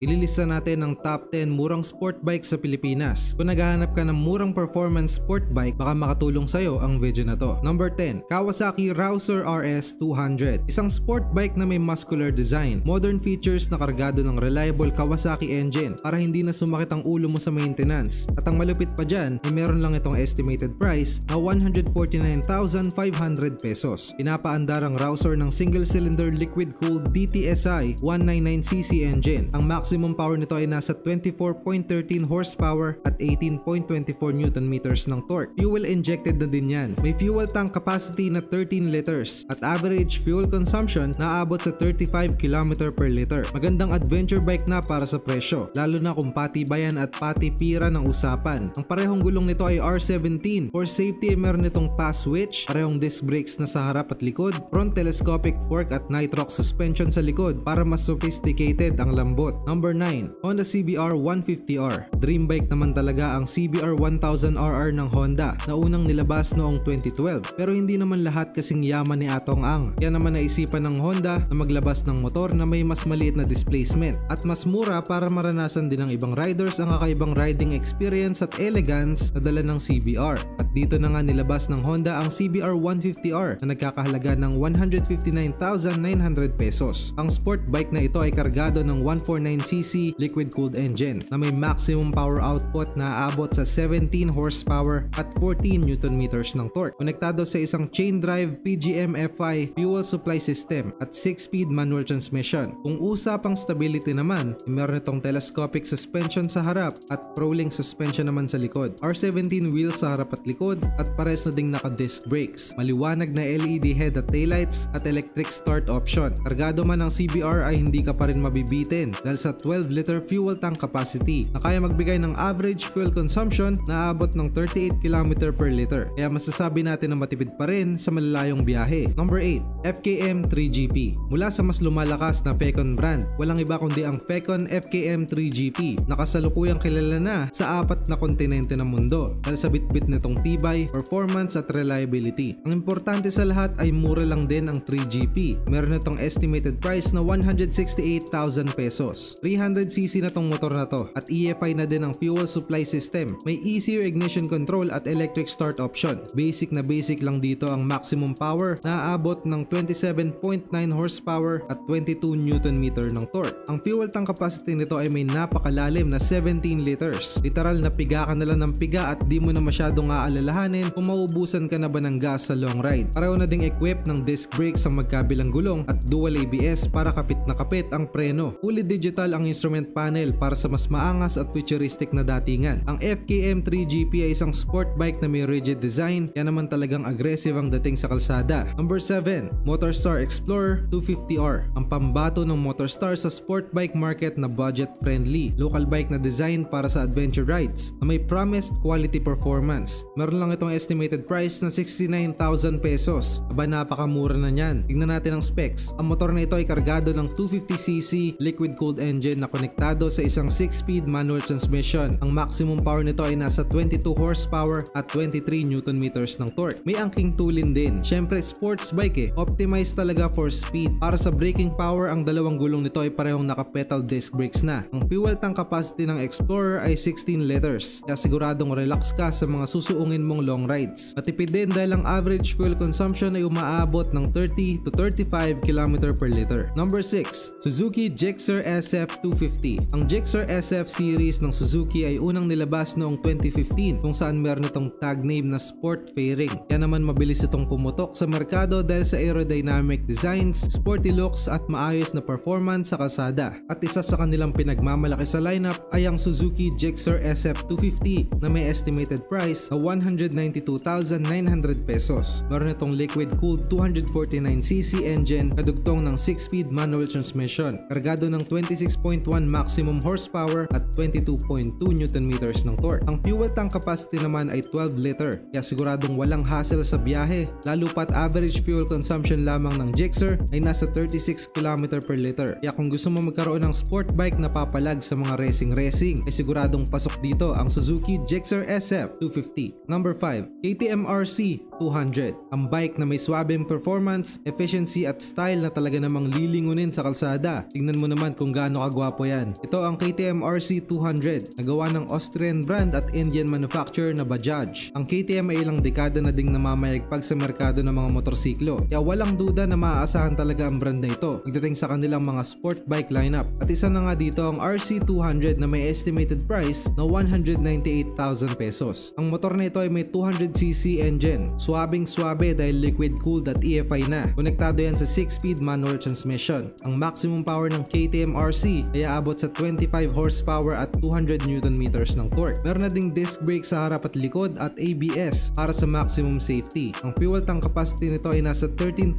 Ililista natin ang top 10 murang sport bike sa Pilipinas. Kung naghahanap ka ng murang performance sport bike, baka makatulong sa'yo ang video na to. Number 10, Kawasaki Rouser RS 200. Isang sport bike na may muscular design, modern features na kargado ng reliable Kawasaki engine para hindi na sumakit ang ulo mo sa maintenance. At ang malupit pa dyan, ay meron lang itong estimated price na 149,500 pesos. Pinapaandar ang Rouser ng single-cylinder liquid-cooled DTSI 199cc engine. Ang maximum power nito ay nasa 24.13 horsepower at 18.24 Nm ng torque. Fuel injected na din yan. May fuel tank capacity na 13 liters at average fuel consumption na aabot sa 35 km per liter. Magandang adventure bike na para sa presyo, lalo na kung patibayan at patipira ng usapan. Ang parehong gulong nito ay R17. For safety ay meron nitong pass switch, parehong disc brakes na sa harap at likod, front telescopic fork at nitrox suspension sa likod para mas sophisticated ang lambot. Number 9, Honda CBR 150R. Dream bike naman talaga ang CBR 1000RR ng Honda na unang nilabas noong 2012. Pero hindi naman lahat kasing yaman ni Atong Ang. Kaya naman naisipan ng Honda na maglabas ng motor na may mas maliit na displacement at mas mura para maranasan din ng ibang riders ang kakaibang riding experience at elegance na dala ng CBR. At dito na nga nilabas ng Honda ang CBR 150R na nagkakahalaga ng 159,900 pesos. Ang sport bike na ito ay kargado ng 149cc liquid-cooled engine na may maximum power output na aabot sa 17 horsepower at 14 Nm ng torque. Konektado sa isang chain drive PGM FI fuel supply system at 6-speed manual transmission. Kung usapang stability naman, meron itong telescopic suspension sa harap at rolling suspension naman sa likod. R17 wheels sa harap at likod at pares na ding naka-disc brakes. Maliwanag na LED head at taillights at electric start option. Kargado man ang CBR ay hindi ka pa rin mabibitin dahil sa 12-liter fuel tank capacity na kaya magbigay ng average fuel consumption na aabot ng 38 km per liter. Kaya masasabi natin na matipid pa rin sa malalayong biyahe. Number 8, FKM 3GP. Mula sa mas lumalakas na Fecon brand, walang iba kundi ang Fecon FKM 3GP na kasalukuyang kilala na sa 4 na kontinente ng mundo dahil sa bitbit nitong tibay, performance at reliability. Ang importante sa lahat ay mura lang din ang 3GP. Meron itong estimated price na 168,000 pesos. 300cc na tong motor na to at EFI na din ang fuel supply system. May easier ignition control at electric start option. Basic na basic lang dito ang maximum power na aabot ng 27.9 horsepower at 22 Nm ng torque. Ang fuel tank capacity nito ay may napakalalim na 17 liters. Literal na piga ka na lang ng piga at di mo na masyadong aalalahanin kung maubusan ka na ba ng gas sa long ride. Pareho na ding equipped ng disc brakes sa magkabilang gulong at dual ABS para kapit na kapit ang preno. Fully digital ang instrument panel para sa mas maangas at futuristic na datingan. Ang FKM 3GP ay isang sport bike na may rigid design, kaya naman talagang aggressive ang dating sa kalsada. Number 7, Motorstar Explorer 250R. Ang pambato ng Motorstar sa sport bike market na budget friendly. Local bike na design para sa adventure rides na may promised quality performance. Meron lang itong estimated price na 69,000 pesos. Aba, napakamura na niyan. Tingnan natin ang specs. Ang motor na ito ay kargado ng 250cc liquid-cooled engine na konektado sa isang 6-speed manual transmission. Ang maximum power nito ay nasa 22 horsepower at 23 Nm ng torque. May angking tulin din. Syempre sports bike optimized talaga for speed. Para sa braking power, ang dalawang gulong nito ay parehong naka-pedal disc brakes na. Ang fuel tank capacity ng Explorer ay 16 liters. Kaya siguradong relax ka sa mga susuungin mong long rides. Matipid din dahil ang average fuel consumption ay umaabot ng 30 to 35 km per liter. Number 6, Suzuki Gixxer SF 250. Ang Gixxer SF series ng Suzuki ay unang nilabas noong 2015 kung saan meron itong tag name na sport fairing. Kaya naman mabilis itong pumutok sa merkado dahil sa aerodynamic designs, sporty looks at maayos na performance sa kalsada. At isa sa kanilang pinagmamalaki sa lineup ay ang Suzuki Gixxer SF 250 na may estimated price na 192,900 pesos. Meron itong liquid-cooled 249cc engine kadugtong ng 6-speed manual transmission. Kargado ng 26.1 maximum horsepower at 22.2 Nm ng torque. Ang fuel tank capacity naman ay 12 liter, kaya siguradong walang hassle sa biyahe, lalo pat average fuel consumption lamang ng Gixxer ay nasa 36 km per liter. Kaya kung gusto mo magkaroon ng sport bike na papalag sa mga racing ay siguradong pasok dito ang Suzuki Gixxer SF 250. Number 5, KTM RC 200. Ang bike na may swabing performance, efficiency at style na talaga namang lilingunin sa kalsada. Tingnan mo naman kung gaano napakagwapo yan. Ito ang KTM RC200, nagawa ng Austrian brand at Indian manufacturer na Bajaj. Ang KTM ay ilang dekada na ding namamayagpag sa merkado ng mga motorsiklo, kaya walang duda na maaasahan talaga ang brand na ito pagdating sa kanilang mga sport bike lineup. At isa na nga dito ang RC200 na may estimated price na 198,000 pesos. Ang motor na ito ay may 200cc engine, swabing swabe dahil liquid cooled at EFI na. Konektado yan sa 6-speed manual transmission. Ang maximum power ng KTM RC ay aabot sa 25 horsepower at 200 Nm ng torque. Meron na ding disc brake sa harap at likod at ABS para sa maximum safety. Ang fuel tank capacity nito ay nasa 13.7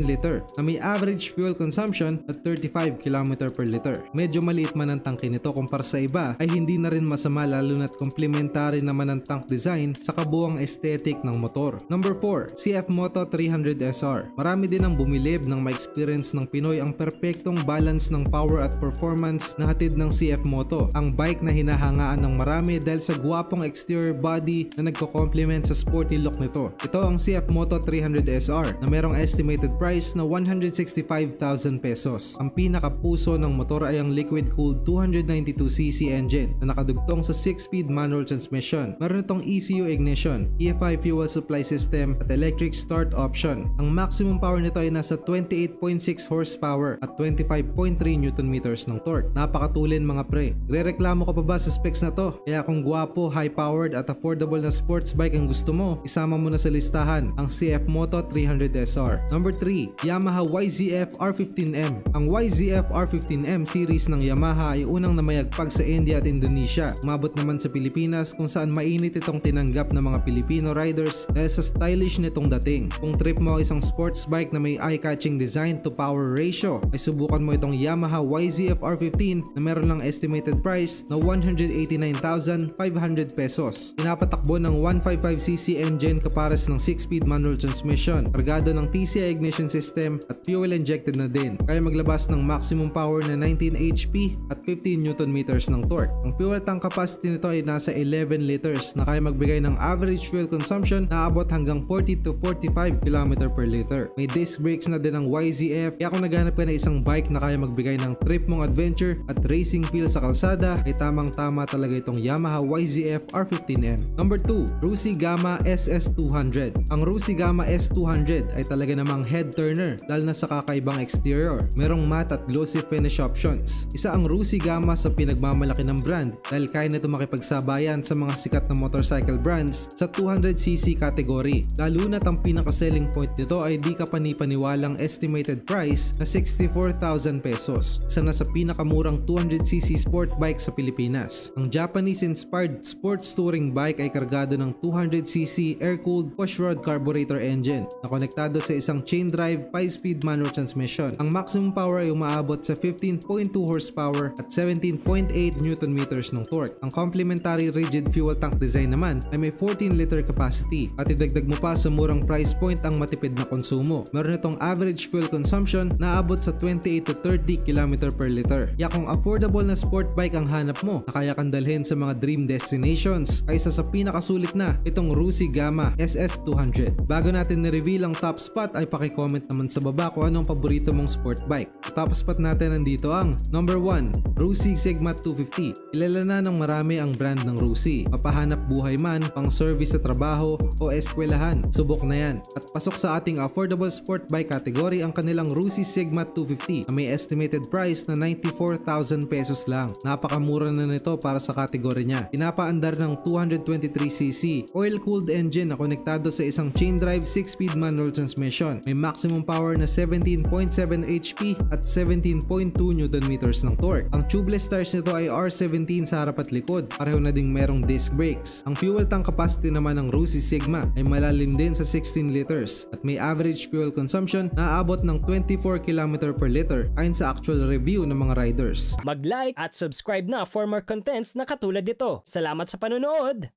liter na may average fuel consumption at 35 km per liter. Medyo maliit man ang tangke nito kumpara sa iba ay hindi na rin masama, lalo na't komplementary naman ang tank design sa kabuuang aesthetic ng motor. Number 4, CF Moto 300 SR. Marami din ang bumilib ng ma-experience ng Pinoy ang perpektong balance ng power at performance na hatid ng CF Moto. Ang bike na hinahangaan ng marami dahil sa guwapong exterior body na nagko-complement sa sporty look nito. Ito ang CF Moto 300 SR na merong estimated price na 165,000 pesos. Ang pinakapuso ng motor ay ang liquid-cooled 292cc engine na nakadugtong sa 6-speed manual transmission. Meron itong ECU ignition, EFI fuel supply system at electric start option. Ang maximum power nito ay nasa 28.6 horsepower at 25.3 Nm ng torque. Napakatulin mga pre. Rereklamo ka pa ba sa specs na to? Kaya kung guwapo, high-powered at affordable na sports bike ang gusto mo, isama mo na sa listahan ang CF Moto 300 SR. Number 3, Yamaha YZF R15M. Ang YZF R15M series ng Yamaha ay unang namayagpag sa India at Indonesia. Umabot naman sa Pilipinas kung saan mainit itong tinanggap ng mga Pilipino riders dahil sa stylish nitong dating. Kung trip mo isang sports bike na may eye-catching design to power ratio, ay subukan mo itong Yamaha YZF R15 na meron lang estimated price na 189,500 pesos. Pinapatakbo ng 155cc engine kapares ng 6-speed manual transmission, kargado ng TCI ignition system at fuel injected na din. Kaya maglabas ng maximum power na 19 HP at 15 Nm ng torque. Ang fuel tank capacity nito ay nasa 11 liters na kaya magbigay ng average fuel consumption na abot hanggang 40 to 45 km per liter. May disc brakes na din ang YZF, kaya kung naghanap ka na isang bike na kaya magbigay ng trip mong adventure at racing feel sa kalsada, ay tamang-tama talaga itong Yamaha YZF R15M. Number 2, Rusi Gamma SS200. Ang Rusi Gamma S200 ay talaga namang head turner, lalo na sa kakaibang exterior. Merong matte at glossy finish options. Isa ang Rusi Gamma sa pinagmamalaki ng brand dahil kaya nito makipagsabayan sa mga sikat na motorcycle brands sa 200cc category. Lalo na't ang pinaka-selling point nito ay di ka panipaniwalang estimated price na 64,000 pesos. Isa na sa pinakamurang 200cc sport bike sa Pilipinas. Ang Japanese-inspired sports touring bike ay kargado ng 200cc air-cooled pushrod carburetor engine na konektado sa isang chain drive 5-speed manual transmission. Ang maximum power ay umaabot sa 15.2 horsepower at 17.8 Nm ng torque. Ang complementary rigid fuel tank design naman ay may 14 liter capacity at idagdag mo pa sa murang price point ang matipid na konsumo. Meron itong average fuel consumption na abot sa 28 to 30 km per liter. Kaya kung affordable na sport bike ang hanap mo na kaya kang dalhin sa mga dream destinations, ay isa sa pinakasulit na itong Rusi Gamma SS200. Bago natin ni-reveal ang top spot ay paki-comment naman sa baba kung anong paborito mong sport bike. Top spot natin nandito ang number 1, Rusi Sigma 250. Kilala na ng marami ang brand ng Rusi. Mapahanap buhay man, pang service sa trabaho o eskwelahan, subok na yan. At pasok sa ating affordable sport bike category ang kanilang Rusi Sigma 250 na may estimated price na 94,000 pesos lang. Napakamura na nito para sa kategory niya. Pinapaandar ng 223cc oil-cooled engine na konektado sa isang chain drive 6-speed manual transmission. May maximum power na 17.7 HP at 17.2 Nm ng torque. Ang tubeless tires nito ay R17 sa harap at likod. Pareho na ding merong disc brakes. Ang fuel tank capacity naman ng Rusi Sigma ay malalim din sa 16 liters at may average fuel consumption na aabot ng 24 km per liter ayon sa actual review ng mga riders. Mag-like at subscribe na for more contents na katulad nito. Salamat sa panonood!